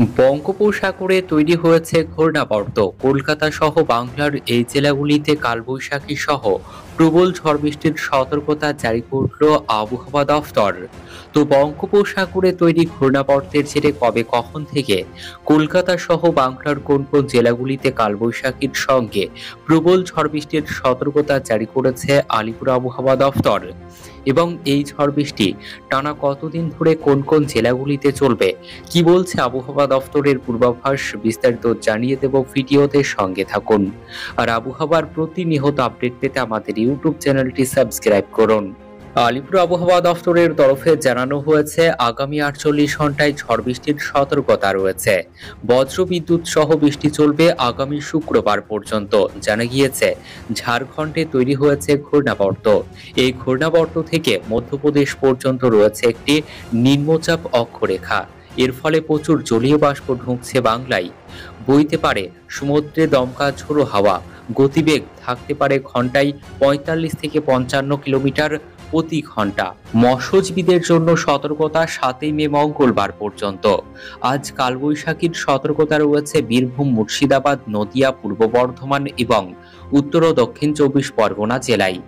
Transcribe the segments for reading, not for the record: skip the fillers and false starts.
বঙ্গোপসাগরে তৈরি হয়েছে ঘূর্ণাবর্ত। কলকাতা সহ বাংলার এই জেলাগুলিতে কালবৈশাখী সহ প্রবল ঝড় বৃষ্টির সতর্কতা জারি করল আবহাওয়া দফতর। তো বঙ্গোপসাগরে তৈরি ঘূর্ণাবর্তের জেরে কবে কখন থেকে কলকাতা সহ বাংলার কোন কোন জেলাগুলিতে কালবৈশাখীর সঙ্গে প্রবল ঝড় বৃষ্টির সতর্কতা জারি করেছে আলিপুর আবহাওয়া দফতর, এবং এই ঝড় বৃষ্টি টানা কতদিন ধরে কোন কোন জেলাগুলিতে চলবে, কি বলছে আবহাওয়া দফতরের পূর্বাভাস, বিস্তারিত জানিয়ে দেব ভিডিওতে, সঙ্গে থাকুন। আর আবহাওয়ার প্রতিনিয়ত আপডেট পেতে আমাদের ইউটিউব চ্যানেলটি সাবস্ক্রাইব করুন। আলিপুর আবহাওয়া দফতরের তরফে জানানো হয়েছে, আগামী 48 ঘন্টায় ঝড় বৃষ্টির সতর্কতা রয়েছে। বজ্র বিদ্যুৎ সহ বৃষ্টি চলবে আগামী শুক্রবার পর্যন্ত। জানা গিয়েছে, ঝাড়খণ্ডে তৈরি হয়েছে ঘূর্ণাবর্ত। এই ঘূর্ণাবর্ত থেকে মধ্যপ্রদেশ পর্যন্ত রয়েছে একটি নিম্নচাপ অক্ষরেখা। এর ফলে প্রচুর জলীয় বাষ্প ঢুকছে বাংলায়। বইতে পারে সমুদ্রে দমকা ঝোড়ো হাওয়া। গতিবেগ থাকতে পারে ঘন্টায় 45 থেকে 55 কিলোমিটার প্রতি ঘন্টা। মৎস্যজীবীদের জন্য সতর্কতা 7 মে মঙ্গলবার পর্যন্ত। আজ কালবৈশাখীর সতর্কতা রয়েছে বীরভূম, মুর্শিদাবাদ, নদিয়া, পূর্ব বর্ধমান এবং উত্তর ও দক্ষিণ 24 পরগনা জেলায়।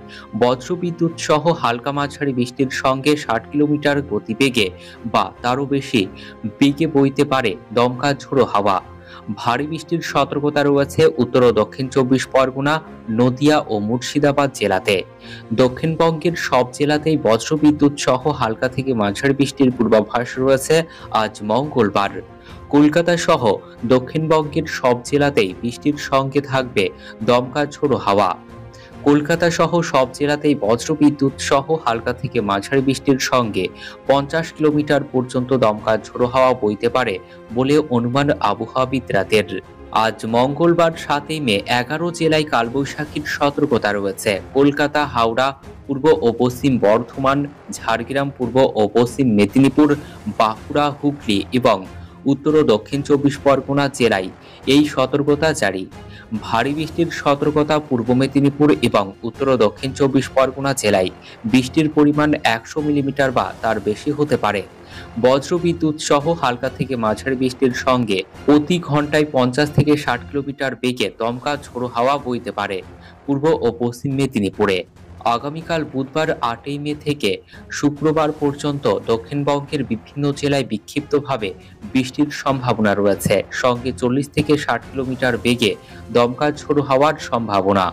বজ্রবিদ্যুৎ সহ হালকা মাঝারি বৃষ্টির সঙ্গে 60 কিলোমিটার গতিবেগে বা তারও বেশি বেগে বইতে পারে দমকা ঝোড়ো হাওয়া। ভারী বৃষ্টির সতর্কতা রয়েছে উত্তর ও দক্ষিণ 24 পরগনা, নদিয়া ও মুর্শিদাবাদ জেলাতে। দক্ষিণবঙ্গের সব জেলাতেই বজ্রবিদ্যুৎ সহ হালকা থেকে মাঝারি বৃষ্টির পূর্বাভাস রয়েছে আজ মঙ্গলবার। কলকাতা সহ দক্ষিণবঙ্গের সব জেলাতেই বৃষ্টির সঙ্গে থাকবে দমকা ঝোড়ো হাওয়া। কলকাতা সহ সব জেলাতেই বজ্রবিদ্যুৎ সহ হালকা থেকে মাঝারি বৃষ্টির সঙ্গে 50 কিলোমিটার পর্যন্ত দমকা ঝোড়ো হাওয়া বইতে পারে বলে অনুমান আবহাওয়াবিদদের। আজ মঙ্গলবার 7 মে 11 জেলায় কালবৈশাখীর সতর্কতা রয়েছে। কলকাতা, হাওড়া, পূর্ব ও পশ্চিম বর্ধমান, ঝাড়গ্রাম, পূর্ব ও পশ্চিম মেদিনীপুর, বাঁকুড়া, হুগলি এবং উত্তর ও দক্ষিণ 24 পরগনা জেলায় এই সতর্কতা জারি। ভারী বৃষ্টির সতর্কতা পূর্ব মেদিনীপুর এবং উত্তর ও দক্ষিণ 24 পরগনা জেলায়। বৃষ্টির পরিমাণ 100 মিলিমিটার বা তার বেশি হতে পারে। বজ্রবিদ্যুৎ সহ হালকা থেকে মাঝারি বৃষ্টির সঙ্গে প্রতি ঘন্টায় 50 থেকে 60 কিলোমিটার বেগে দমকা ঝোড়ো হাওয়া বইতে পারে পূর্ব ও পশ্চিম মেদিনীপুরে। আগামীকাল বুধবার 8 মে থেকে শুক্রবার পর্যন্ত দক্ষিণবঙ্গের বিভিন্ন জেলায় বিক্ষিপ্তভাবে বৃষ্টির সম্ভাবনা রয়েছে, সঙ্গে 40 থেকে 60 কিলোমিটার বেগে দমকা ঝোড়ো হাওয়ার সম্ভাবনা।